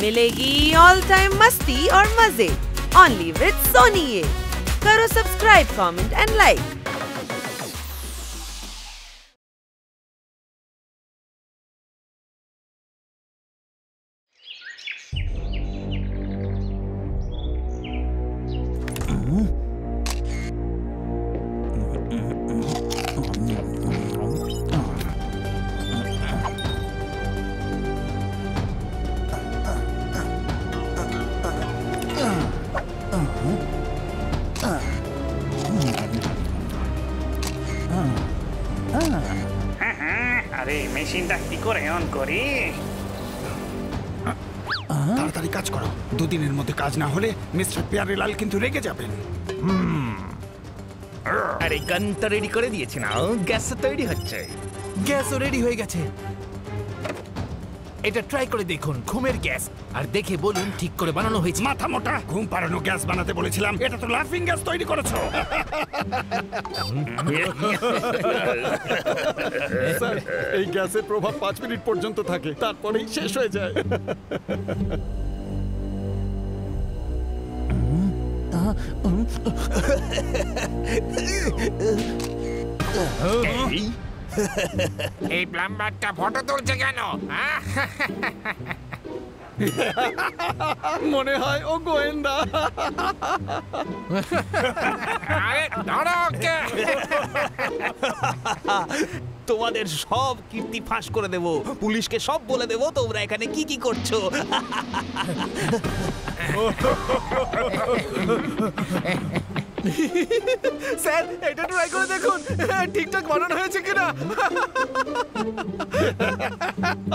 मिलेगी all time मस्ती और मजे ओनली विद सोनी ये। करो सब्सक्राइब, कमेंट एंड लाइक। আরে মেশিনটা কি করে অন করি? তাড়াতাড়ি কাজ করো, দুদিনের মধ্যে কাজ না হলে মিস্টার প্যারেলাল কিন্তু রেগে যাবেন। আরে গান তো রেডি করে দিয়েছি না, গ্যাস তৈরি হচ্ছে। গ্যাসও রেডি হয়ে গেছে। এটা ট্রাই করে দেখুন, ঘুমের গ্যাস, আর দেখে বলুন ঠিক করে বানানো হয়েছে। মাথা মোটা, ঘুম পাড়ানো গ্যাস বানাতে বলেছিলাম, এটা তো লাফিং গ্যাস তৈরি করেছো। স্যার, এই গ্যাসের প্রভাব 5 মিনিট পর্যন্ত থাকে, তারপরেই শেষ হয়ে যায়। এই প্লাম্বারটা ফটো তুলছে কেন? মনে হয় ও গোয়েন্দা। আরে ধরো ওকে। তোমাদের সব কীর্তি ফাঁস করে দেব, পুলিশকে সব বলে দেব তোমরা এখানে কি কি করছো। স্যার, এটা ট্রাই করে দেখুন ঠিকঠাক বানানো হয়েছে কিনা।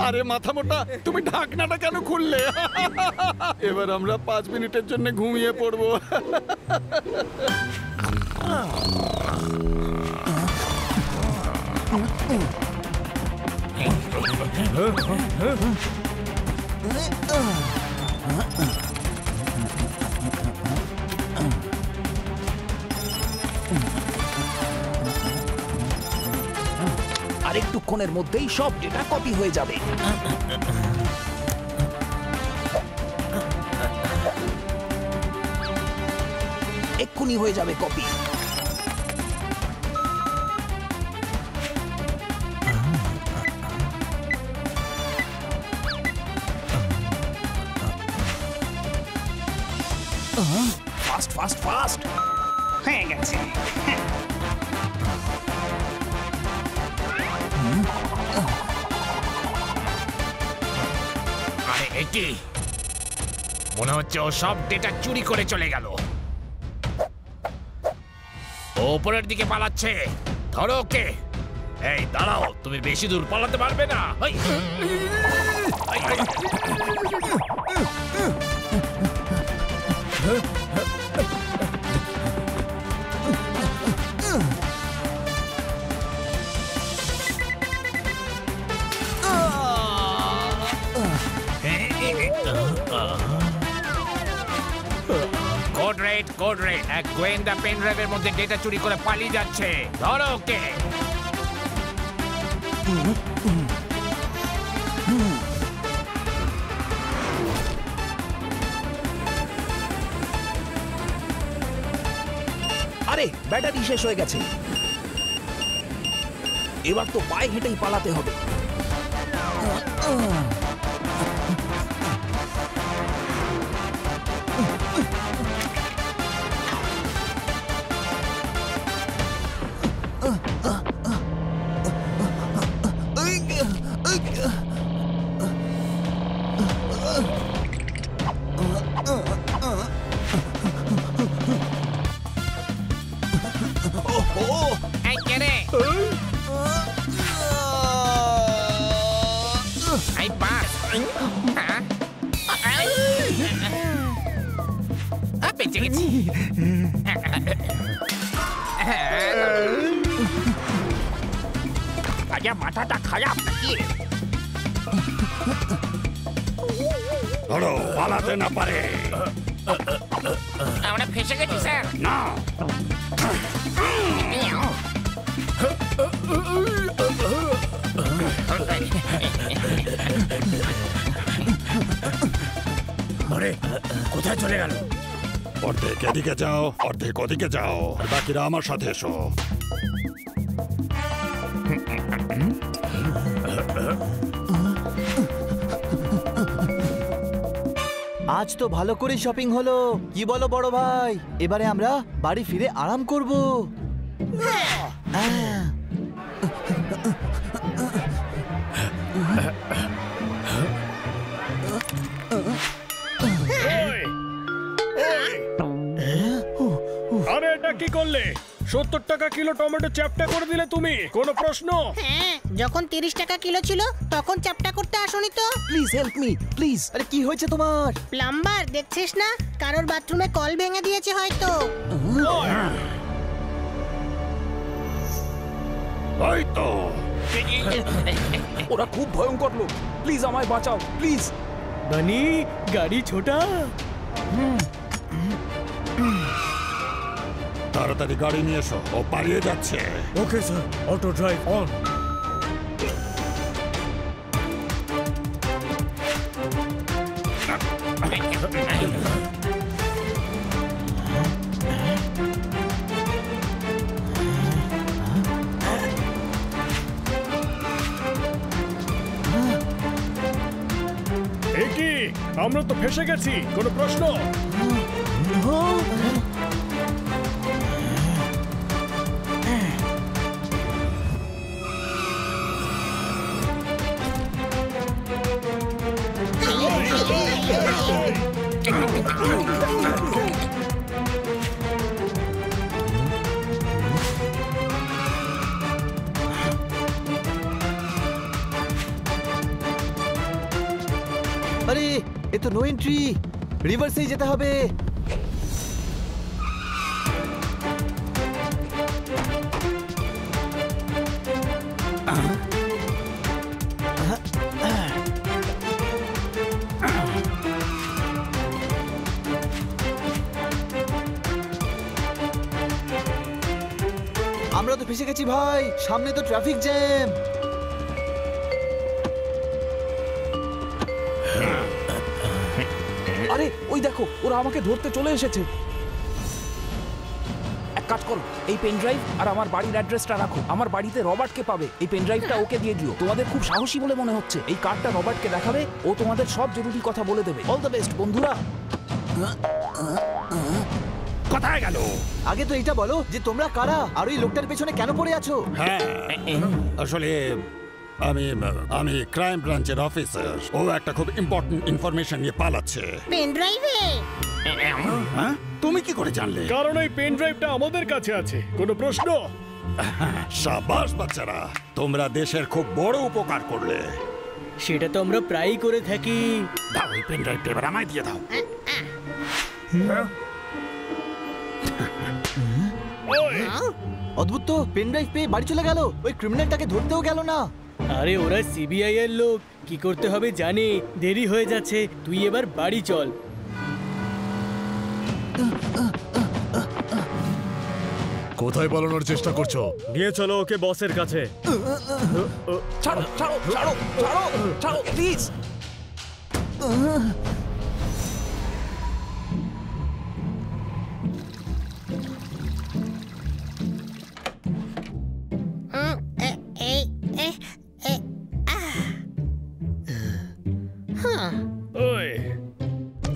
আরে মাথা মোটা, তুমি ঢাকনাটা কেন খুললে? এবার আমরা 5 মিনিটের জন্য ঘুমিয়ে পড়বো। আর একটুক্ষণের মধ্যেই সব ডেটা কপি হয়ে যাবে। এক্ষুনি হয়ে যাবে কপি। ফাস্ট ফাস্ট ফাস্ট হয়ে গেছে। আরে একি মনে হচ্ছে ও সব ডেটা চুরি করে চলে গেল। ও উপরের দিকে পালাচ্ছে, ধরো ওকে। এই দাঁড়াও, তুমি বেশি দূর পালাতে পারবে না। কোড রেড, এক গোয়েন্দা পেন ড্রাইভের মধ্যে ডেটা চুরি করে পালিয়ে যাচ্ছে, ধরো ওকে। আরে ব্যাটারি শেষ হয়ে গেছে, এবার তো পায়ে হেঁটেই পালাতে হবে। বেঁচে গেছি। আজা মাথাটা খারাপ নাকি? ধরো, পালাতে না পারে। আমরা ফেসে গেছি স্যার। না, আরে কোথায় চলে গেল? অর্ধেক এদিকে যাও, অর্ধেক ওদিকে যাও, আর বাকিরা আমার সাথে এসো। আজ তো ভালো করে শপিং হলো, কি বলো বড় ভাই? এবারে আমরা বাড়ি ফিরে আরাম করব। আরে এটা কি করলে? 70 টাকা কিলো টমেটো চ্যাপ্টা করে দিলে তুমি, কোনো প্রশ্ন? হ্যাঁ, যখন 30 টাকা কিলো ছিল তখন চ্যাপ্টা করতে আসোনি তো। Please help me please. আরে কি হয়েছে তোমার? প্লাম্বার দেখছিস না, কারোর বাথরুমে কল ভেঙে দিয়েছে হয়তো। এই তো ওরা খুব ভয়ঙ্কর লোক, প্লিজ আমায় বাঁচাও প্লিজ। বানি গাড়ি ছোটা। তাড়াতাড়ি গাড়ি নিয়ে এসো, ও পালিয়ে যাচ্ছে। Okay sir, auto drive on. কি আমরা তো ফেসে গেছি, কোনো প্রশ্ন? আরে এ তো নো এন্ট্রি, রিভার্সেই যেতে হবে। আমরা তো ফেসে গেছি ভাই, সামনে তো ট্রাফিক জ্যাম। আরে ওই দেখো, ওরা আমাকে ধরতে চলে এসেছে। এক কাজ করো, এই পেন ড্রাইভ আর আমার বাড়ির অ্যাড্রেসটা রাখো। আমার বাড়িতে রবার্টকে পাবে, এই পেন ড্রাইভটা ওকে দিয়ে দিও। তোমাদের খুব সাহসী বলে মনে হচ্ছে, এই কার্ডটা রবার্টকে দেখাবে, ও তোমাদের সব জরুরি কথা বলে দেবে। অল দ্য বেস্ট বন্ধুরা। কোথায় গেল? আগে তো এটা বলো যে তোমরা কারা আর ওই লোকটার পেছনে কেন পড়ে আছো? হ্যাঁ, আসলে আমি ক্রাইম ব্রাঞ্চের অফিসার। ও একটা খুব ইম্পর্টেন্ট ইনফরমেশন নিয়ে পালাচ্ছে। পেন ড্রাইভে? হ্যাঁ, তুমি কি করে জানলে? কারণ ওই পেন ড্রাইভটা আমাদের কাছে আছে, কোনো প্রশ্ন? শাবাশ বাচ্চারা, তোমরা দেশের খুব বড় উপকার করলে। সেটা তো আমরা প্রায়ই করে থাকি। দাও ওই পেন ড্রাইভটা এবার আমায় দিয়ে দাও। অদ্ভুত তো, পেন ড্রাইভ পেয়ে বাড়ি চলে গেল, ওই ক্রিমিনালটাকে ধরতেও গেল না। আরে ওরা সিবিআই এর লোক, কি করতে হবে জানে। দেরি হয়ে যাচ্ছে, তুই এবার বাড়ি চল। কোথায় পালানোর চেষ্টা করছো? নিয়ে চলো ওকে বসের কাছে। ছাড়ো ছাড়ো ছাড়ো ছাড়ো ছাড়ো প্লিজ।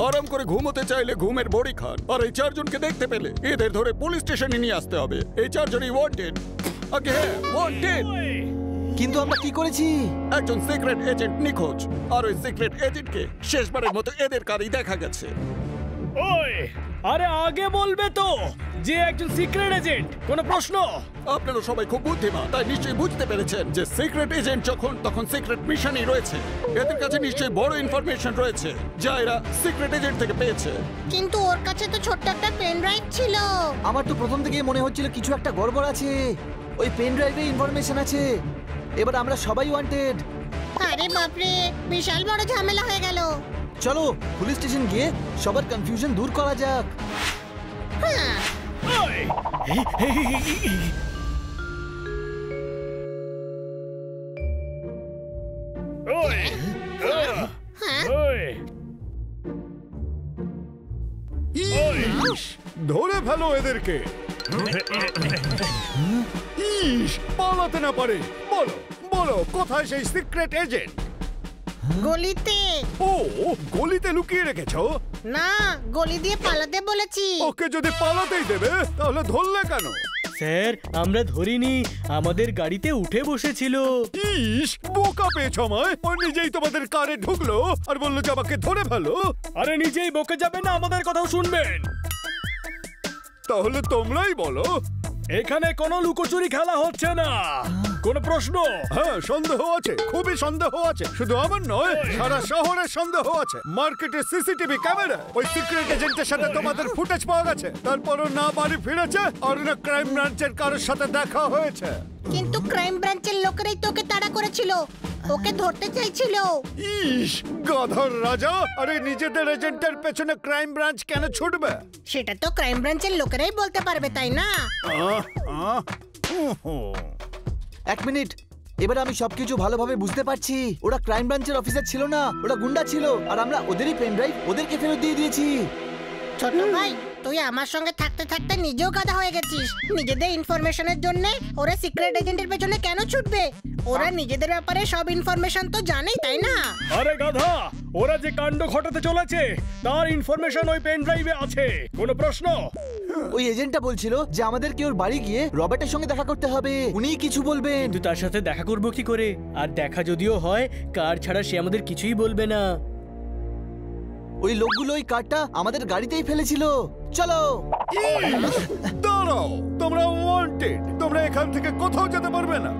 আরাম করে ঘুমোতে চাইলে ঘুমের বড়ি খান। আর এই চারজনকে দেখতে পেলে এদের ধরে পুলিশ স্টেশনে নিয়ে আসতে হবে। এই চারজনই ওয়ান্টেড। আগে হ্যাঁ, ওয়ান্টেড। কিন্তু আমরা কি করেছি? একজন সিক্রেট এজেন্ট নিখোঁজ, আর ওই সিক্রেট এজেন্টকে শেষবারের মতো এদের কারেই দেখা গেছে। ওই, আরে আগে বলবে তো যে একজন সিক্রেট এজেন্ট, কোনো প্রশ্ন? আপনারা সবাই খুব বুদ্ধিমান, তাই নিশ্চয়ই বুঝতে পেরেছেন যে সিক্রেট এজেন্ট যখন তখন সিক্রেট মিশনই রয়েছে। এদের কাছে নিশ্চয়ই বড় ইনফরমেশন রয়েছে যা এরা সিক্রেট এজেন্ট থেকে পেয়েছে। কিন্তু ওর কাছে তো ছোট্ট একটা পেন ড্রাইভ ছিল। আমার তো প্রথম থেকেই মনে হচ্ছিল কিছু একটা গড়বড় আছে। ওই পেন ড্রাইভে ইনফরমেশন আছে। এবার আমরা সবাই ওয়ান্টেড। আরে বাপরে, বিশাল বড় ঝামেলা হয়ে গেল। চলো পুলিশ স্টেশন গিয়ে সবার কনফিউশন দূর করা যাক। হ্যাঁ, ধরে ফেলো এদেরকে। ইস, পালাতে না পারে। বলো বলো, কোথায় সেই সিক্রেট এজেন্ট? গলিতে। ও, গলিতে লুকিয়ে রেখেছো? না, গলি দিয়ে পালাতে বলেছি। ওকে যদি পালাতেই দেবে তাহলে ধরলে কেন? স্যার, আমরা ধরিনি, আমাদের গাড়িতে উঠে বসেছিল। ইস, বোকা পেয়েছো আমায়। ও নিজেই তোমাদের কারে ঢুকলো আর বললো যে আমাকে ধরে ফেলো। আরে নিজেই বকে যাবে না, আমাদের কথাও শুনবেন। তাহলে তোমরাই বলো। এখানে কোনো লুকোচুরি খেলা হচ্ছে না। কোনো প্রশ্ন? হ্যাঁ, সন্দেহ আছে, খুবই সন্দেহ আছে। শুধু আমার নয়, সারা শহরের সন্দেহ আছে। মার্কেটের সিসিটিভি ক্যামেরা ওই সিক্রেট এজেন্টের সাথে তোমাদের ফুটেজ পাওয়া গেছে। তারপরও না বাড়ি ফিরেছে আর না ক্রাইম ব্রাঞ্চের কারোর সাথে দেখা হয়েছে। কিন্তু ক্রাইম ব্রাঞ্চের লোকেরাই তোকে তাড়া করেছিল, ওকে ধরতে চাইছিল। ইস, গাধার রাজা। আরে নিজেদের এজেন্টের পেছনে ক্রাইম ব্রাঞ্চ কেন ছুটবে? সেটা তো ক্রাইম ব্রাঞ্চের লোকেরাই বলতে পারবে, তাই না? এক মিনিট, এবার আমি সবকিছু ভালোভাবে বুঝতে পারছি। ওরা ক্রাইম ব্রাঞ্চের অফিসার ছিল না, ওরা গুন্ডা ছিল, আর আমরা ওদেরই পেন ড্রাইভ ওদেরকে ফেরত দিয়ে দিয়েছি। ছোট ভাই, তুই আমার সঙ্গে থাকতে থাকতে নিজেও গাধা হয়ে গেছিস। নিজেদের ইনফরমেশনের জন্য ওরা সিক্রেট এজেন্টের পেছনে কেন ছুটবে? ওরা নিজেদের ব্যাপারে সব ইনফরমেশন তো জানেই, তাই না? আরে গাধা, ওরা যে কাণ্ড ঘটাতে চলেছে তার ইনফরমেশন ওই পেন ড্রাইভে আছে। কোনো প্রশ্ন? ওই এজেন্টটা বলছিল যে আমাদেরকে ওর বাড়ি গিয়ে রবার্টের সঙ্গে দেখা করতে হবে, উনিই কিছু বলবেন। কিন্তু তার সাথে দেখা করব কি করে? আর দেখা যদিও হয়, কার ছাড়া সে আমাদের কিছুই বলবে না। ওই লোকগুলো ওই কার্ডটা আমাদের গাড়িতেই ফেলেছিল। চলো। দাঁড়াও, তোমরা ওয়ান্টেড। তোমরা এখান থেকে কোথাও যেতে পারবে না।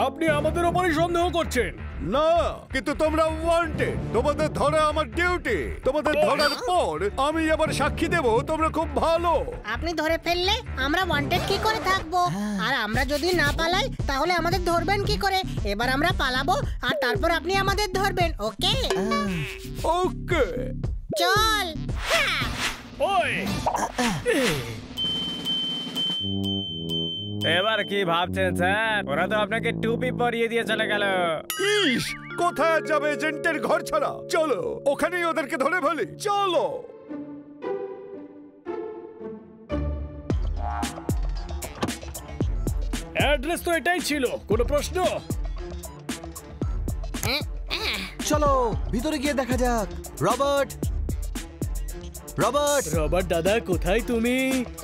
আপনি আমাদের উপরই সন্দেহ করছেন? না, কিন্তু তোমরা ওয়ান্টেড। তোমাদের ধরা আমার ডিউটি। তোমাদের ধরার পর আমি আবার সাক্ষী দেব তোমরা খুব ভালো। আপনি ধরে ফেললে আমরা ওয়ান্টেড কি করে থাকবো? আর আমরা যদি না পালাই তাহলে আমাদের ধরবেন কি করে? এবার আমরা পালাবো আর তারপর আপনি আমাদের ধরবেন, ওকে? ওকে, চল। ওই, এবার কি ভাবছেন স্যার? ওরা তো আপনাকে টুপি পরিয়ে দিয়ে চলে গেল। ইস, কোথায় যাবে এজেন্টের ঘর ছাড়া? চলো, ওখানেই ওদেরকে ধরে ফেলি। চলো। অ্যাড্রেস তো এটাই ছিল। কোনো প্রশ্ন? চলো ভিতরে গিয়ে দেখা যাক। রবার্ট, রবার্ট, রবার্ট দাদা, কোথায় তুমি?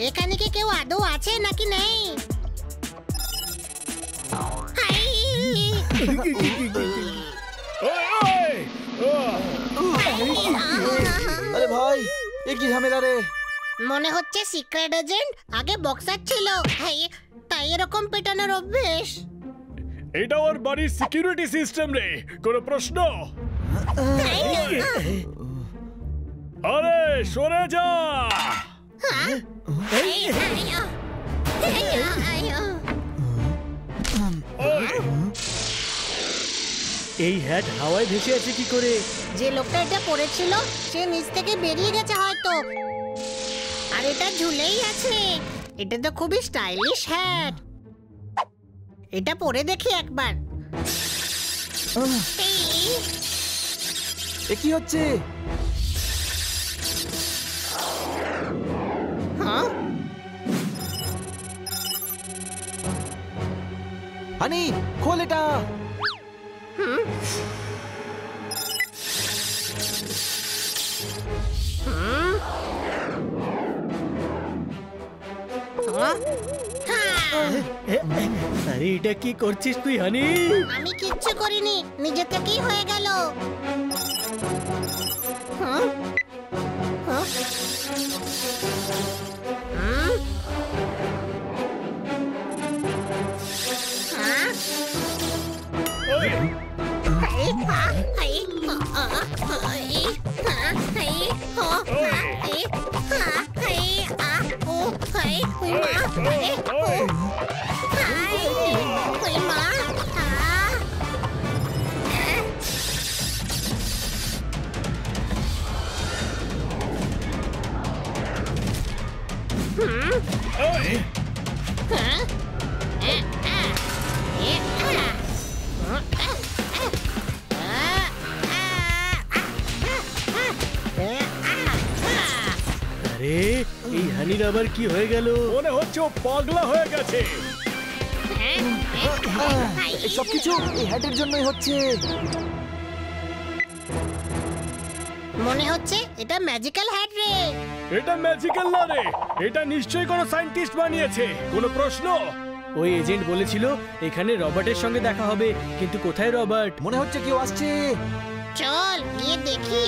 এখানে কি কেউ আদৌ আছে নাকি নেই? আরে ভাই, এ কি ঝামেলা রে? মনে হচ্ছে সিক্রেট এজেন্ট আগে বক্সার ছিল, তাই এরকম পেটানোর অভ্যেস। এটা ওর বাড়ির সিকিউরিটি সিস্টেম রে। কোনো প্রশ্ন? আরে সরে যা। এই হ্যাট হাওয়ায় ভেসে আছে কি করে? যে লোকটা এটা পরেছিল সে নিচ থেকে বেরিয়ে গেছে হয়তো, আর এটা ঝুলেই আছে। এটা তো খুবই স্টাইলিশ হ্যাট। এটা পরে দেখি একবার। এ কি হচ্ছে? হ্যাঁ, হানি, খোল এটা। আরে এটা কি করছিস তুই হানি? আমি কিচ্ছু করিনি, নিজে থেকেই হয়ে গেল। আরে এই হানির আবার কি হয়ে গেল? মনে হচ্ছে ও পাগলা হয়ে গেছে। সবকিছু এই হ্যাটের জন্যই হচ্ছে। মনে হচ্ছে এটা ম্যাজিক্যাল হ্যাট রে। এটা ম্যাজিক্যাল না রে, এটা নিশ্চয়ই কোনো সায়েন্টিস্ট বানিয়েছে। কোনো প্রশ্ন? ওই এজেন্ট বলেছিল এখানে রবার্টের সঙ্গে দেখা হবে, কিন্তু কোথায় রবার্ট? মনে হচ্ছে কেউ আসছে। চল গিয়ে দেখি।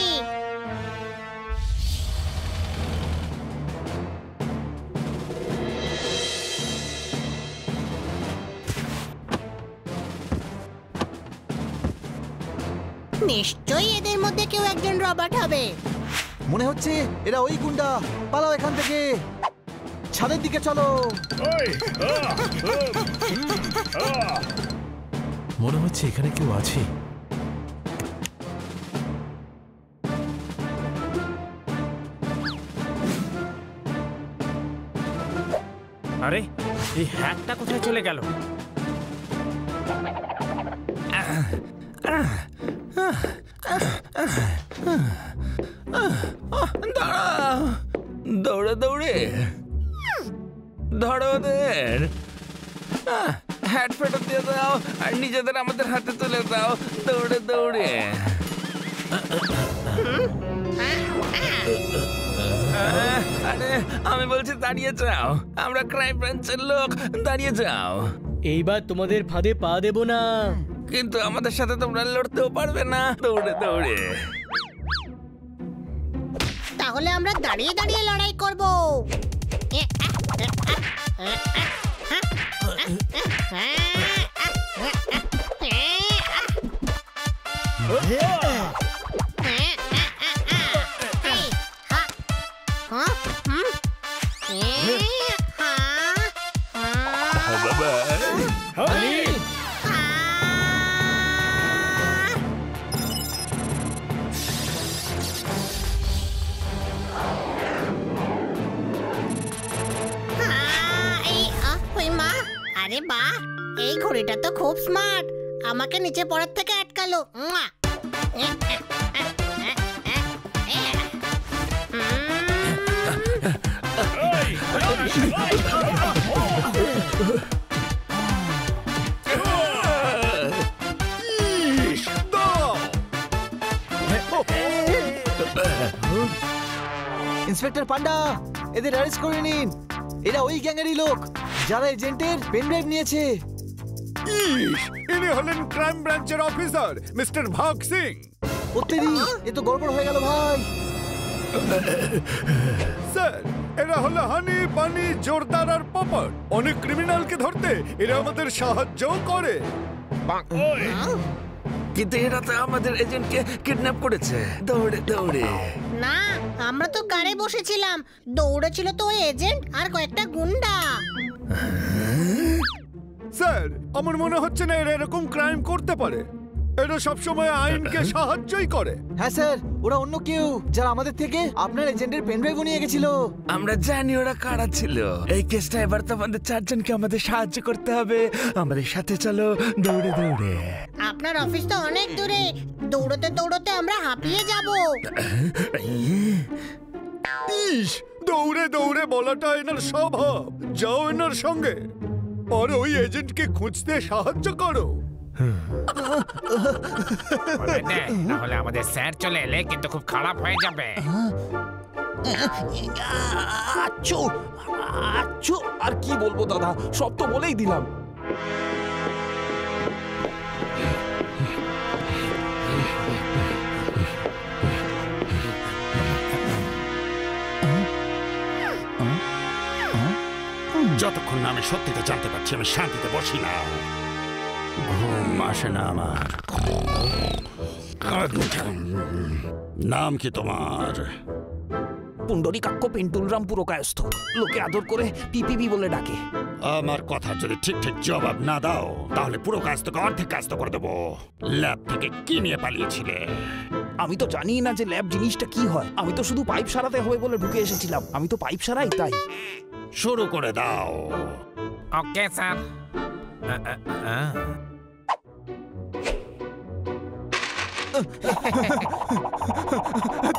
নিশ্চয়ই এদের মধ্যে কেউ একজন রবার্ট হবে। মনে হচ্ছে এরা ওই গুন্ডা। পালাও এখান থেকে, ছাদের দিকে চলো। মনে হচ্ছে এখানে কেউ আছে। আরে এই হ্যাটটা কোথায় চলে গেল? দৌড়ে দৌড়ে ধরো ওদের। হ্যাট ফেরত দিয়ে দাও আর নিজেদের আমাদের হাতে তুলে দাও। দৌড়ে দৌড়ে। আরে আমি বলছি দাঁড়িয়ে যাও, আমরা ক্রাইম ব্রাঞ্চের লোক, দাঁড়িয়ে যাও। এইবার তোমাদের ফাঁদে পা দেব না। কিন্তু আমাদের সাথে তোমরা লড়তেও পারবে না। দৌড়ে দৌড়ে। তাহলে আমরা দাঁড়িয়ে দাঁড়িয়ে লড়াই করব। আরে বাহ, এই ঘড়িটা তো খুব স্মার্ট। আমাকে নিচে পড়ার থেকে আটকালো। ইন্সপেক্টর পান্ডা, এদের অ্যারেস্ট করে নিন। এরা ওই গ্যাংয়েরই লোক যারা এজেন্টের পেনড্রাইভ নিয়েছে। ইনি হলেন ক্রাইম ব্রাঞ্চের অফিসার মিস্টার ভাগ সিং। ওতেরি, এ তো গড়বড় হয়ে গেল ভাই। স্যার, এরা হলো হানি, বানি, জোরদার আর পপর। অনেক ক্রিমিনালকে ধরতে এরা আমাদের সাহায্য করে। কিন্তু এরা তো আমাদের এজেন্টকে কিডন্যাপ করেছে। দৌড়ে দৌড়ে। না, আমরা তো কারে বসেছিলাম। দৌড়েছিল তো ওই এজেন্ট আর কয়েকটা গুন্ডা। স্যার, আমার মনে হচ্ছে না এরা এরকম ক্রাইম করতে পারে। এরা সবসময় আইনকে সাহায্যই করে। হ্যাঁ স্যার, ওরা অন্য কেউ যারা আমাদের থেকে আপনার এজেন্টের পেনড্রাইভ নিয়ে গেছিল। আমরা জানি ওরা কারা ছিল। এই কেসটা এবার তো আমাদের চারজনকে আমাদের সাহায্য করতে হবে। আমাদের সাথে চলো, দৌড়ে দৌড়ে। আপনার অফিস তো অনেক দূরে। দৌড়তে দৌড়তে আমরা হাঁপিয়ে যাব। ইস, দৌড়ে দৌড়ে বলাটা এনার স্বভাব। যাও এনার সঙ্গে আর ওই এজেন্টকে খুঁজতে সাহায্য করো। তাহলে আমাদের স্যার চলে এলে কিন্তু খুব খারাপ হয়ে যাবে। আচ্ছু আচ্ছু, আর কি বলবো দাদা, সব তো বলেই দিলাম। যতক্ষণ না আমি সত্যিটা জানতে পারছি আমি শান্তিতে বসি না। ঘুম আসে না আমার। নাম কি তোমার? পুণ্ডরীকাক্ষ পেন্টুলরাম পুরকায়স্থ। লোকে আদর করে পিপিবি বলে ডাকে। আমার কথা যদি ঠিক ঠিক জবাব না দাও তাহলে পুরো কাজ তোকে অর্ধেক কাজ তো করে দেবো। ল্যাব থেকে কি নিয়ে পালিয়েছিলে? আমি তো জানি না যে ল্যাব জিনিসটা কি হয়। আমি তো শুধু পাইপ সারাতে হবে বলে ঢুকে এসেছিলাম। আমি তো পাইপ সারাই, তাই। শুরু করে দাও। Okay sir.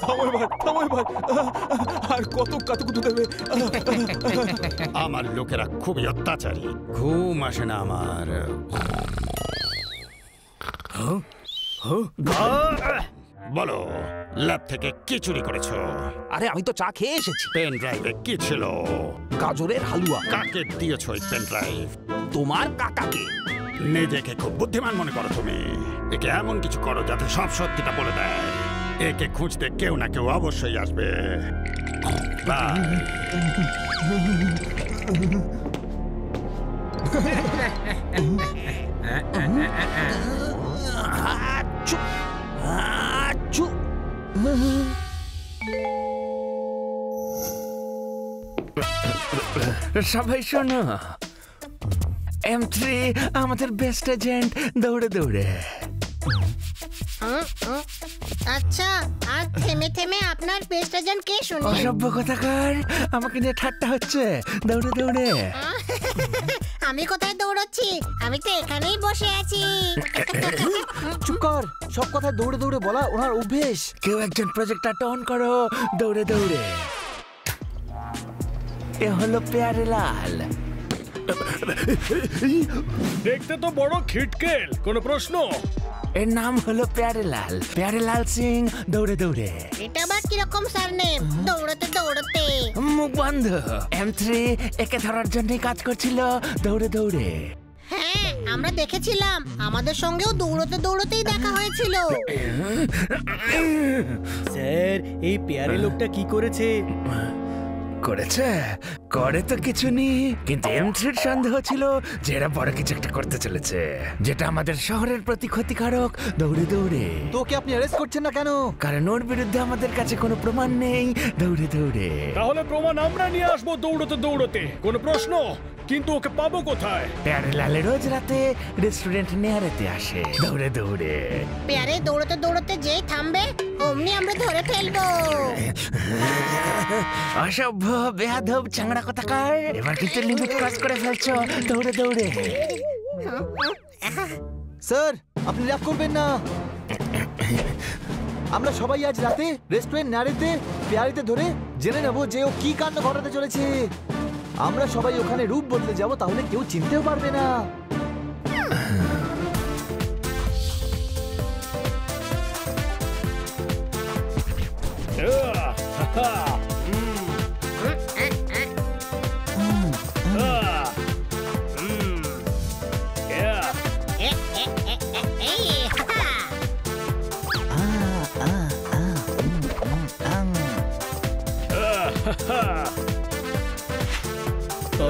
থামো এবার, থামো এবার। আর কত কাতুকুতু দেবে? আমার লোকেরা খুবই অত্যাচারী, ঘুম আসে না আমার। বলো, ল্যাব থেকে কি চুরি করেছো? আরে আমি তো চা খেয়ে এসেছি। পেন ড্রাইভে কি ছিল? গাজরের হালুয়া। কাকে দিয়েছো এই পেন ড্রাইভ? তোমার কাকাকে। নিজেকে খুব বুদ্ধিমান মনে করো তুমি। একে এমন কিছু করো যাতে সব সত্যিটা বলে দেয়। একে খুঁজতে কেউ না কেউ অবশ্যই আসবে। বাই। সবাই শোনো, M3 আমাদের বেস্ট এজেন্ট দৌড়ে দৌড়ে। আচ্ছা, আর থেমে থেমে আপনার বেস্ট এজেন্ট কে শুনি? অসভ্য কথাকার, আমাকে নিয়ে ঠাট্টা হচ্ছে। দৌড়ে দৌড়ে। আমি কোথায় দৌড়াচ্ছি? আমি তো এখানেই বসে আছি। চুপ কর, সব কথা দৌড়ে দৌড়ে বলা ওনার অভ্যেস। কেউ একজন প্রজেক্টরটা অন করো, দৌড়ে দৌড়ে। এ হলো প্যারে লাল। দেখতে তো বড় খিটকেল, কোনো প্রশ্ন? এর নাম হলো প্যারে লাল সিং। দৌড়ে দৌড়ে। এটা আবার কিরকম সারনেম? দৌড়াতে দৌড়াতে। মুখ বন্ধ। M3 একে ধরার জন্যই কাজ করছিল, দৌড়ে দৌড়ে। হ্যাঁ, আমরা দেখেছিলাম, আমাদের সঙ্গেও দৌড়াতে দৌড়াতেই দেখা হয়েছিল। স্যার, এই পেয়ারে লোকটা কি করেছে? করে তো কিছু নেই, কিন্তু M3-র সন্দেহ ছিল যে এরা বড় কিছু একটা করতে চলেছে, যেটা আমাদের শহরের প্রতি ক্ষতিকারক। দৌড়ে দৌড়ে। তোকে আপনি অ্যারেস্ট করছেন না কেন? কারণ ওর বিরুদ্ধে আমাদের কাছে কোনো প্রমাণ নেই। দৌড়ে দৌড়ে। তাহলে প্রমাণ আমরা নিয়ে আসবো দৌড়াতে দৌড়াতে, কোনো প্রশ্ন? কিন্তু ওকে পাবো কোথায়? প্যারে লালে রোজ রাতে রেস্টুরেন্ট নেয়ারেতে আসে, দৌড়ে দৌড়ে। পেয়ারে দৌড়াতে দৌড়াতে যেই থামবে অমনি আমরা ধরে ফেলবো। অসভ্য, বেয়াদব, চাংড়া কথাকার, এবার কিন্তু লিমিট ক্রস করে ফেলছো। দৌড়ে দৌড়ে। স্যার, আপনি রাগ করবেন না। আমরা সবাই আজ রাতে রেস্টুরেন্ট নারেতে পেয়ারিতে ধরে জেনে নেব যে ও কি কাণ্ড ঘটাতে চলেছে। আমরা সবাই ওখানে রূপ বদলে যাব, তাহলে কেউ চিনতেও পারবে না।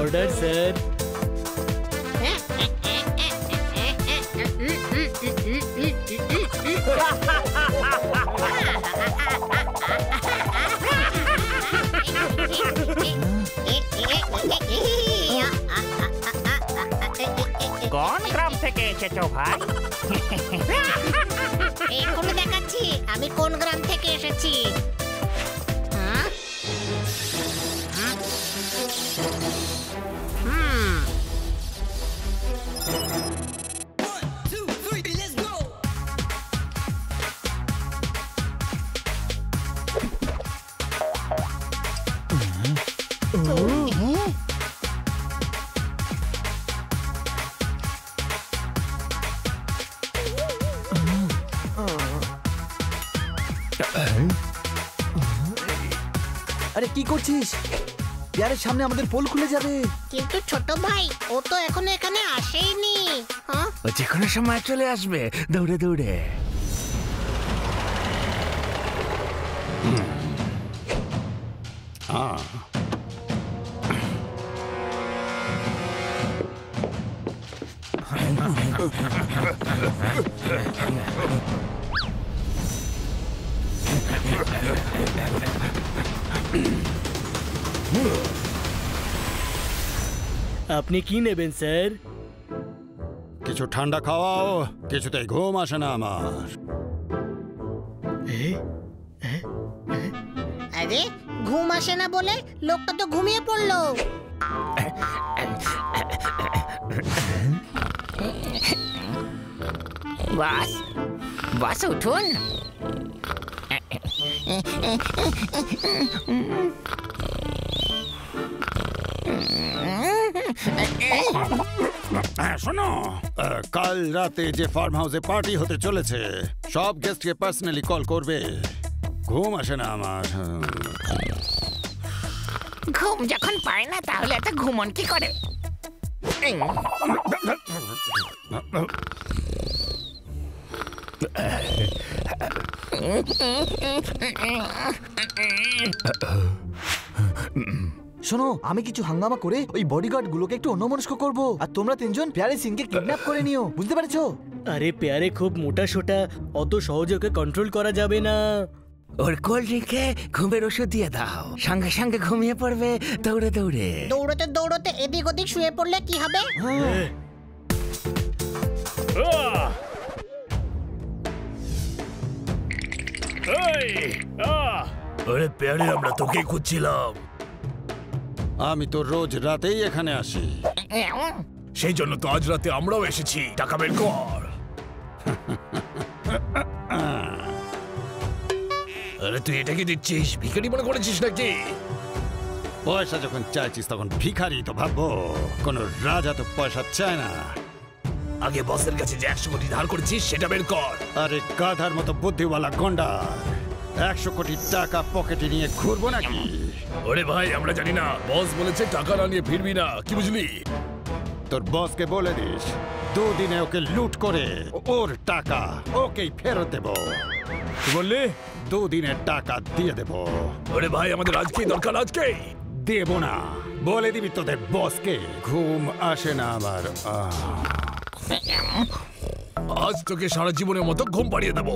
Order sir. কোন গ্রাম থেকে এসেছো ভাই? এক্ষুনি দেখাচ্ছি আমি কোন গ্রাম থেকে এসেছি। আরে কি করছিস? পেয়ারের সামনে আমাদের পোল খুলে যাবে। কিন্তু ছোট ভাই, ও তো এখনো এখানে আসেইনি। ও যে কোনো সময় চলে আসবে, দৌড়ে দৌড়ে। আপনি কি নেবেন স্যার? কিছু ঠান্ডা খাওয়াও, কিছুতেই ঘুম আসে না আমার। আরে ঘুম আসে না বলে লোকটা তো ঘুমিয়ে পড়লো। বস, বস উঠুন। হ্যাঁ শোনো, কাল রাতে যে ফার্ম হাউসে পার্টি হতে চলেছে সব গেস্টকে পার্সোনালি কল করবে। ঘুম আসে না আমার। ঘুম যখন পায় না তাহলে এত ঘুমন কি করে? শোনো, আমি কিছু হাঙ্গামা করে ওই বডিগার্ড গুলোকে একটু অন্যমনস্ক করবো, আর তোমরা তিনজন প্যারে সিংকে কিডন্যাপ করে নিও, বুঝতে পেরেছো? আরে প্যারে খুব মোটা সোটা, অত সহজে ওকে কন্ট্রোল করা যাবে না। ওর কোল্ড ড্রিঙ্কে ঘুমের ওষুধ দিয়ে দাও, সঙ্গে সঙ্গে ঘুমিয়ে পড়বে দৌড়ে দৌড়ে। দৌড়তে দৌড়তে এদিক ওদিক শুয়ে পড়লে কি হবে? আরে প্যারে, আমরা তোকে খুঁজছিলাম। আমি তো রোজ রাতেই এখানে আসি। সেই জন্য তো আজ রাতে আমরাও এসেছি। টাকা বের কর। আরে তুই এটা কি দিচ্ছিস? ভিখারি মনে করেছিস নাকি? পয়সা যখন চাইছিস তখন ভিখারি তো ভাববো। কোন রাজা তো পয়সা চায় না। আগে বসের কাছে যে 100 কোটি ধার করেছিস সেটা বের কর। আরে গাধার মতো বুদ্ধিওয়ালা গন্ডা, 100 কোটি টাকা পকেটে নিয়ে ঘুরবো নাকি? ওরে ভাই, আমরা জানি না। বস বলেছে টাকা না নিয়ে ফিরবি না, কি বুঝলি? তোর বসকে বলে দিস 2 দিনে ওকে লুট করে ওর টাকা ওকেই ফেরত দেবো। কি বললি? 2 দিনের টাকা দিয়ে দেবো। ওরে ভাই, আমাদের আজকেই দরকার, আজকেই। দেবো না, বলে দিবি তোদের বসকে। ঘুম আসে না আমার। আজ তোকে সারা জীবনের মতো ঘুম পাড়িয়ে দেবো।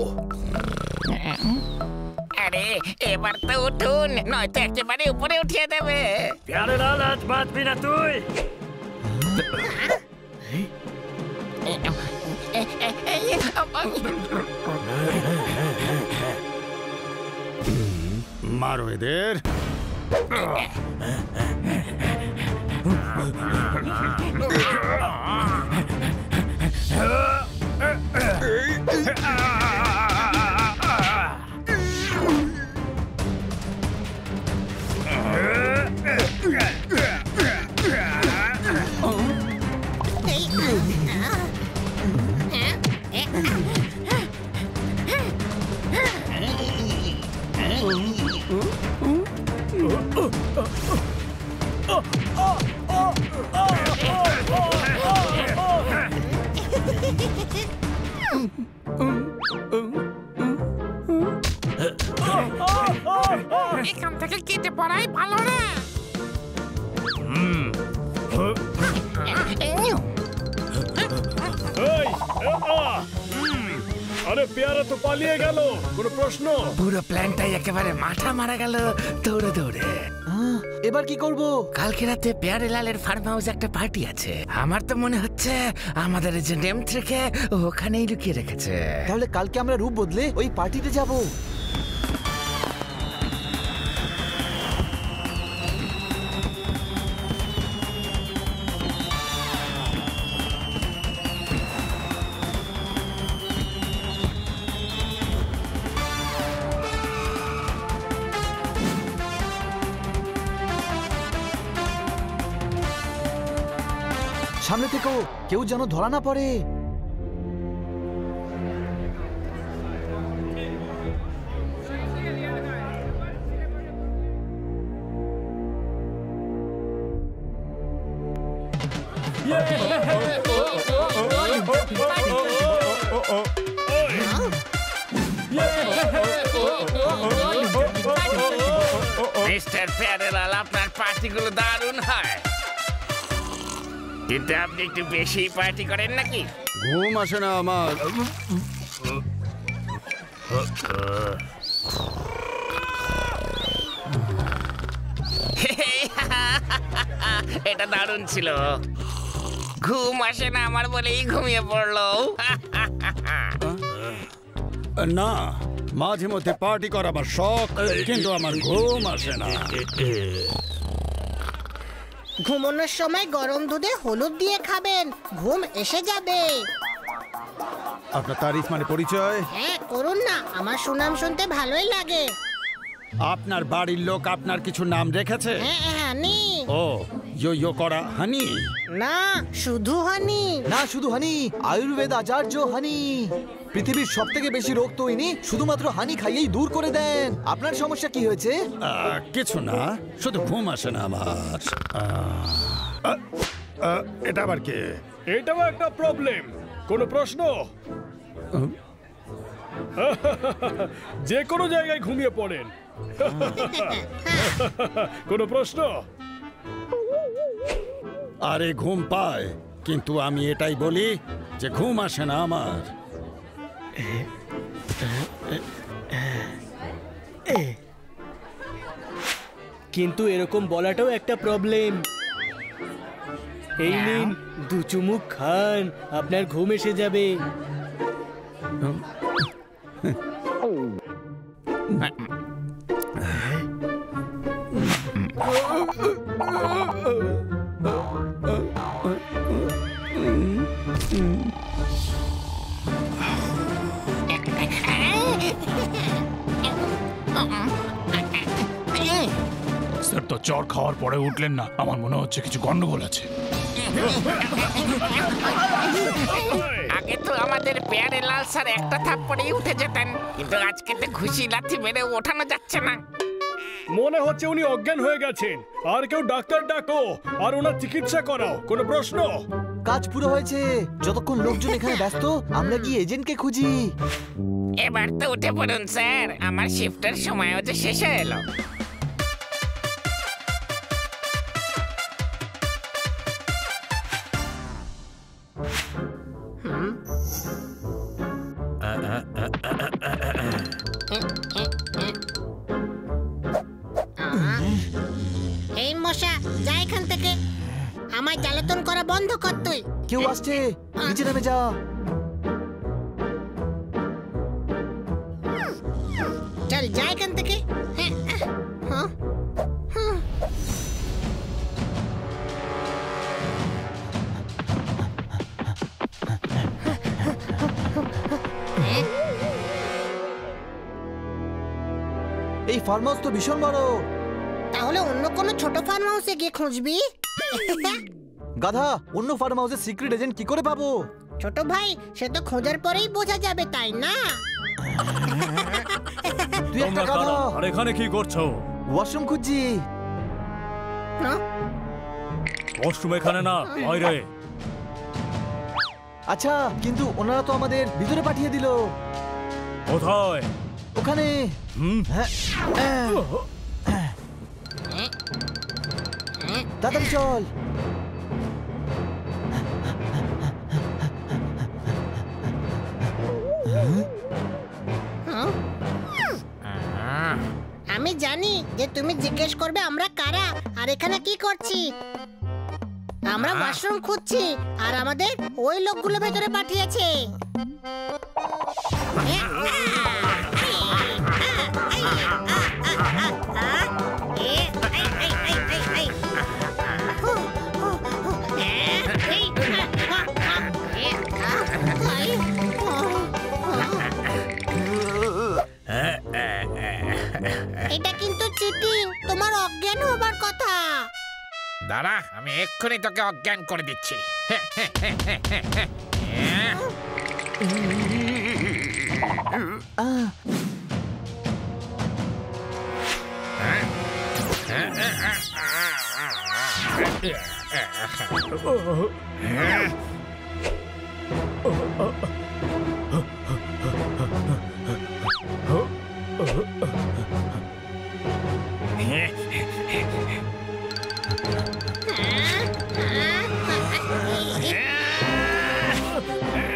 আরে এবার তো উঠুন, নয়তো একেবারে উপরে উঠিয়ে দেবে। প্যারে লাল, আজ বাঁচবি না তুই। মারো এদের। এখান থেকে কেটে পড়াই ভালো না। আরে পেয়ারা তো পালিয়ে গেল, কোনো প্রশ্ন? পুরো প্ল্যানটাই একেবারে মাথা মারা গেল দৌড়ে দৌড়ে। এবার কি করব? কালকে রাতে পেয়ারে লালের ফার্ম হাউসে একটা পার্টি আছে। আমার তো মনে হচ্ছে আমাদের এজেন্ট M3কে ওখানেই লুকিয়ে রেখেছে। তাহলে কালকে আমরা রূপ বদলে ওই পার্টিতে যাব। সামনে থেকেও কেউ যেন ধরা না পড়ে। মিস্টার প্যারেলাল, আপনার পার্টিগুলো দারুণ হয়, কিন্তু আপনি একটু বেশি পার্টি করেন নাকি? ঘুম আসে না আমার। এটা দারুণ ছিল। ঘুম আসে না আমার বলেই ঘুমিয়ে পড়লো। না, মাঝে মধ্যে পার্টি করা আমার শখ, কিন্তু আমার ঘুম আসে না। ঘুমানোর সময় গরম দুধে হলুদ দিয়ে খাবেন, ঘুম এসে যাবে। আপনার তারিফ মানে পরিচয়? হ্যাঁ করুন না, আমার সুনাম শুনতে ভালোই লাগে। আপনার বাড়ির লোক আপনার কিছু নাম রেখেছে? হানি। ও, ইয়ো করা হানি? না, শুধু হানি। না, শুধু হানি, আয়ুর্বেদ আচার্য হানি। পৃথিবীর সবথেকে বেশি রোগ তো ইনি শুধুমাত্র হানি খাইয়েই দূর করে দেন। আপনার সমস্যা কি হয়েছে? কিছু না, শুধু ঘুম আসে না আমার। এটা আবার কে? এটাও একটা প্রবলেম। কোনো প্রশ্ন? যে কোনো জায়গায় ঘুমিয়ে পড়েন। কোনো প্রশ্ন? আরে ঘুম পায়, কিন্তু আমি এটাই বলি যে ঘুম আসে না আমার। কিন্তু এরকম বলাটাও একটা প্রবলেম। এই নিন, 2 চুমুক খান, আপনার ঘুম এসে যাবে। স্যার তো চর খাওয়ার পরে উঠলেন না, আমার মনে হচ্ছে কিছু গন্ডগোল আছে। আগে তো আমাদের পেয়ারে লাল স্যার একটা থাপ্পড়েই উঠে যেতেন, কিন্তু আজকে তো ঘুষি লাথি মেরে ওঠানো যাচ্ছে না। মনে হচ্ছে উনি অজ্ঞান হয়ে গেছেন। আর কেউ ডাক্তার ডাকো আর ওনার চিকিৎসা করাও। কোনো প্রশ্ন? কাজ পুরো হয়েছে। যতক্ষণ লোকজন এখানে ব্যস্ত, আমরা কি এজেন্টকে খুঁজি। এবার তো উঠে পড়ুন স্যার, আমার শিফটের সময়ও যে শেষ হয়ে এলো। এই মশা, যা এখান থেকে। আমায় জ্বালাতন করা বন্ধ কর তুই। কেউ আসছে, নিচে নেমে যা। চল, যা এখান থেকে। এই ফার্ম হাউস তো ভীষণ বড়। তাহলে অন্য কোনো ছোট ফার্ম হাউসে গিয়ে খুঁজবি। গাধা, অন্য ফার্ম হাউসের সিক্রেট এজেন্ট কি করে পাবো? ছোট ভাই, সে তো খোঁজার পরেই বোঝা যাবে, তাই না? তুই একটা গাধা। আর এখানে কি করছো? ওয়াশরুম খুঁজছি। ওয়াশরুম এখানে না, বাইরে। আচ্ছা, কিন্তু ওনারা তো আমাদের ভিতরে পাঠিয়ে দিল। কোথায়? ওখানে। তাড়াতাড়ি চল। আমি জানি যে তুমি জিজ্ঞেস করবে আমরা কারা আর এখানে কি করছি। আমরা ওয়াশরুম খুঁজছি আর আমাদের ওই লোকগুলো ভেতরে পাঠিয়েছে। এটা কিন্তু চিটিং, তোমার অজ্ঞান হবার কথা। দাঁড়া, আমি এক্ষুনি তোকে অজ্ঞান করে দিচ্ছি।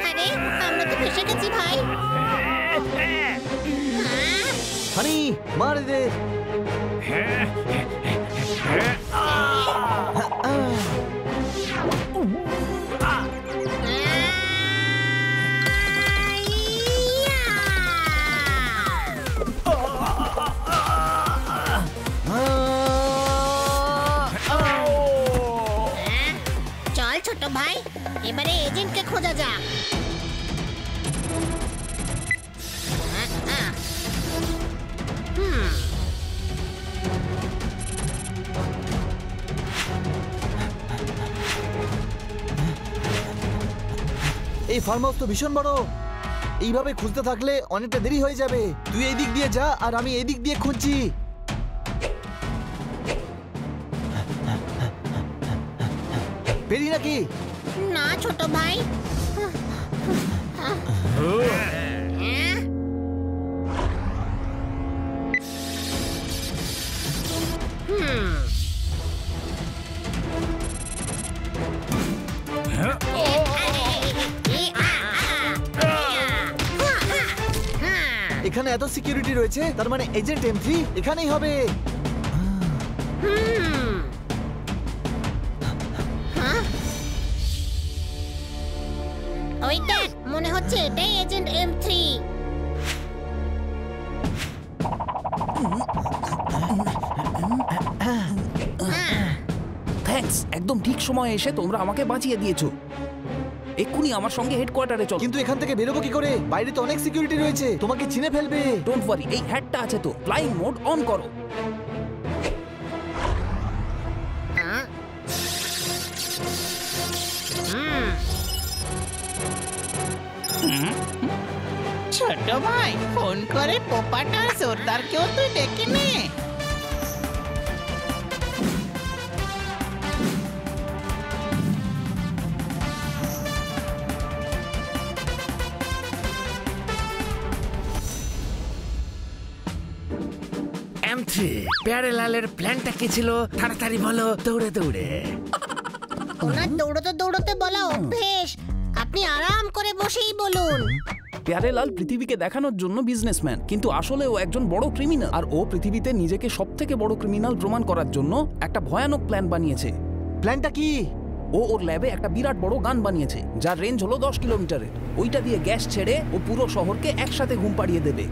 আরে, আমরা তো ফেসে গেছি ভাই। হানি, মার দে। চল ছোট ভাই, এবারে এজেন্টকে খোঁজা যাক। এই ফার্ম হাউস তো ভীষণ বড়। এইভাবে খুঁজতে থাকলে অনেকটা দেরি হয়ে যাবে। তুই এই দিক দিয়ে যা আর আমি এই দিক দিয়ে খুঁজছি। পেরি নাকি? না ছোট ভাই। এখানে এত সিকিউরিটি রয়েছে, তার মানে এজেন্ট M3 এখানেই হবে। ওইটা মনে হচ্ছে এটাই এজেন্ট M3। থ্যাঙ্কস, একদম ঠিক সময়ে এসে তোমরা আমাকে বাঁচিয়ে দিয়েছো। এক্ষুনি আমার সঙ্গে হেডকোয়ার্টারে চলো। কিন্তু এখান থেকে বেরোবো কি করে? বাইরে তো অনেক সিকিউরিটি রয়েছে, তোমাকে চিনে ফেলবে। ডোন্ট ওয়ারি, এই হ্যাটটা আছে তো। ফ্লাইং মোড অন করো। ছোট ভাই, ফোন করে পোপাটা আর সর্দারকেও তুই ডেকে নে। M3, প্যারেলালের প্ল্যানটা কি ছিল? তাড়াতাড়ি বলো, দৌড়ে দৌড়ে। ওনার দৌড়তে দৌড়তে বলা অভ্যেস, আপনি আরাম করে বসেই বলুন। প্যারেলাল পৃথিবীকে দেখানোর জন্য বিজনেসম্যান, কিন্তু আসলে ও একজন বড় ক্রিমিনাল। আর ও পৃথিবীতে নিজেকে সবথেকে বড় ক্রিমিনাল প্রমাণ করার জন্য একটা ভয়ানক প্ল্যান বানিয়েছে। প্ল্যানটা কি? ও ওর ল্যাবে একটা বিরাট বড় গান বানিয়েছে, যার রেঞ্জ হলো 10 কিলোমিটারের। ওইটা দিয়ে গ্যাস ছেড়ে ও পুরো শহরকে একসাথে ঘুম পাড়িয়ে দেবে।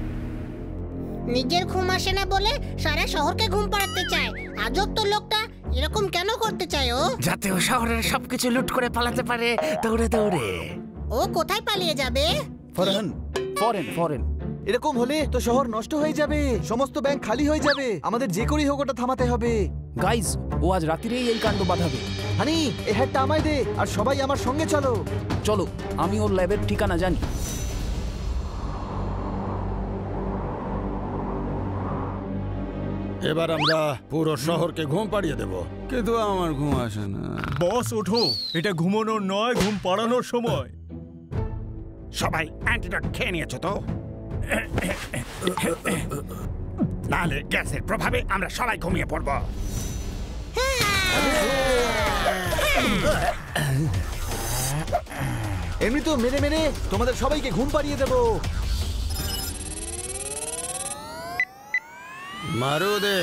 নিজের ঘুম আসে না বলে সারা শহরকে ঘুম পাড়াতে চায়। আজব তো লোকটা, এরকম কেন করতে চায় ও? যাতে ও শহরের সবকিছু লুট করে পালাতে পারে দৌড়ে দৌড়ে। ও কোথায় পালিয়ে যাবে? ফরেন। এরকম হলে তো শহর নষ্ট হয়ে যাবে, সমস্ত ব্যাংক খালি হয়ে যাবে। আমাদের যে করেই হোক ওটা থামাতে হবে। গাইজ, ও আজ রাত্রিরেই এই কাণ্ড বাঁধাবে। হানি, এই হ্যাটটা আমায় দে, আর সবাই আমার সঙ্গে চলো। চলো, আমি ওর ল্যাবের ঠিকানা জানি। এবার আমরা পুরো শহরকে ঘুম পাড়িয়ে দেব, কিন্তু আমার ঘুম আসে না। বস ওঠো, এটা ঘুমানোর নয়, ঘুম পাড়ানোর সময়। সবাই অ্যান্টিডট খেয়ে নিয়েছো তো? নাহলে গ্যাসের প্রভাবে আমরা সবাই ঘুমিয়ে পড়ব। এমনি তো মেরে মেরে তোমাদের সবাইকে ঘুম পাড়িয়ে দেবো। মারু দে।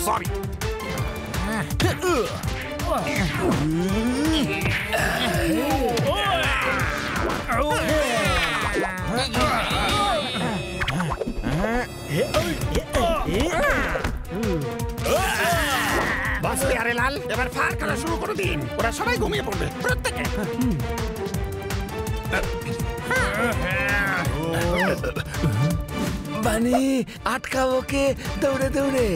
সরি। বাস প্যারেলাল, এবার ফায়ার করা শুরু করে দিন। ওরা সবাই ঘুমিয়ে পড়বে, প্রত্যেকে। বানি, আটকাও ওকে দৌড়ে দৌড়ে।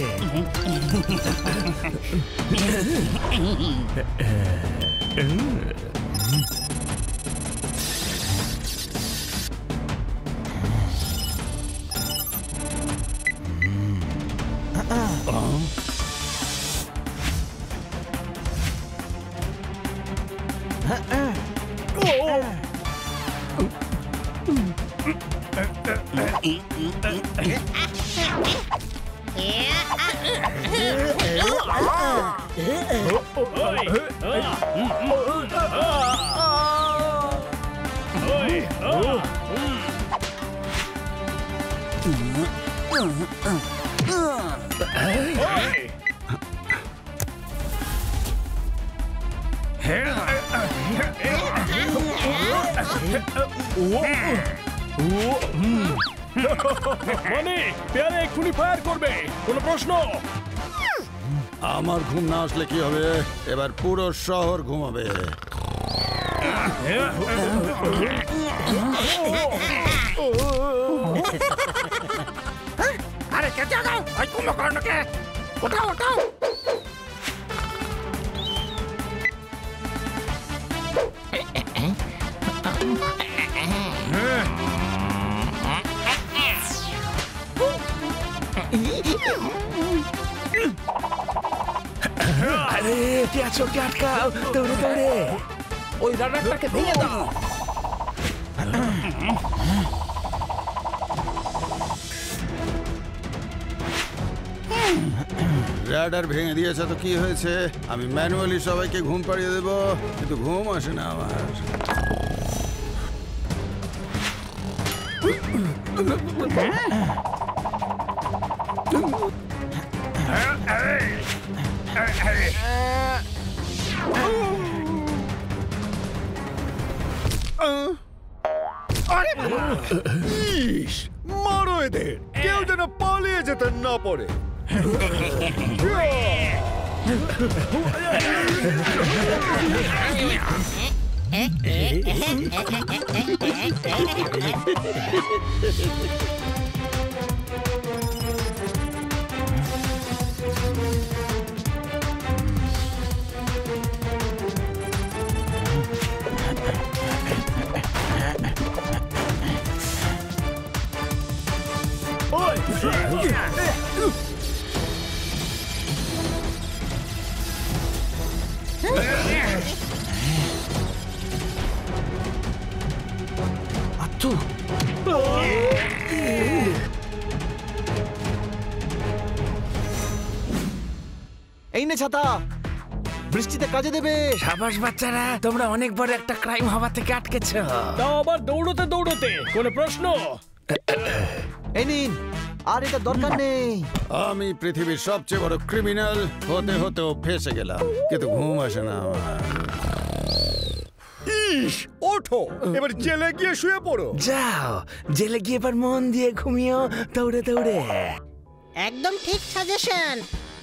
মানে পেয়ারে এক্ষুনি ফায়ার করবে, কোনো প্রশ্ন? আমার ঘুম না আসলে কি হবে? এবার পুরো শহর ঘুমাবে। আরে কে জাগাও, ওই কুম্ভকর্ণকে ওঠাও ওঠাও। আরে কে আছো, কে আটকাও, দৌড়ে দৌড়ে ওই রাডারটাকে ভেঙে দাও। রাডার ভেঙে দিয়েছে তো কি হয়েছে? আমি ম্যানুয়ালি সবাইকে ঘুম পাড়িয়ে দেবো, কিন্তু ঘুম আসে না আমার। ইস, মারো এদের, কেউ যেন পালিয়ে যেতে না পারে। এই নে ছাতা, বৃষ্টিতে কাজে দেবে। সাবাস বাচ্চারা, তোমরা অনেক বড় একটা ক্রাইম হওয়া থেকে আটকেছো। তাও আবার দৌড়তে দৌড়তে, কোনো প্রশ্ন? এই নিন, আর এটা দরকার নেই। আমি পৃথিবীর সবচেয়ে বড় ক্রিমিনাল হতে হতেও ফেসে গেলাম, কিন্তু ঘুম আসে না আমার। ইস, ওঠো, এবার জেলে গিয়ে শুয়ে পড়ো। যাও, জেলে গিয়ে এবার মন দিয়ে ঘুমিও দৌড়ে দৌড়ে। একদম ঠিক সাজেশন।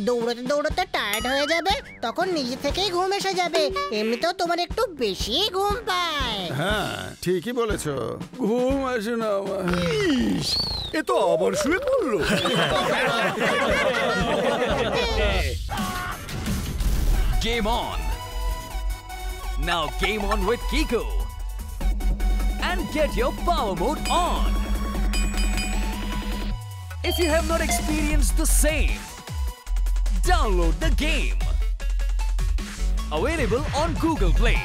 দৌড়তে দৌড়তে টায়ার্ড হয়ে যাবে, তখন নিজে থেকেই ঘুম এসে যাবে। এমনিতেও তোমার একটু বেশি ঘুম পায়। হ্যাঁ, ঠিকই বলেছো, ঘুম আসে না আমার। ইস, এ তো আবার শুয়ে পড়লো। Game on! Now game on with Kiko! And get your power mode on! If you have not experienced the same, download the game! Available on Google Play.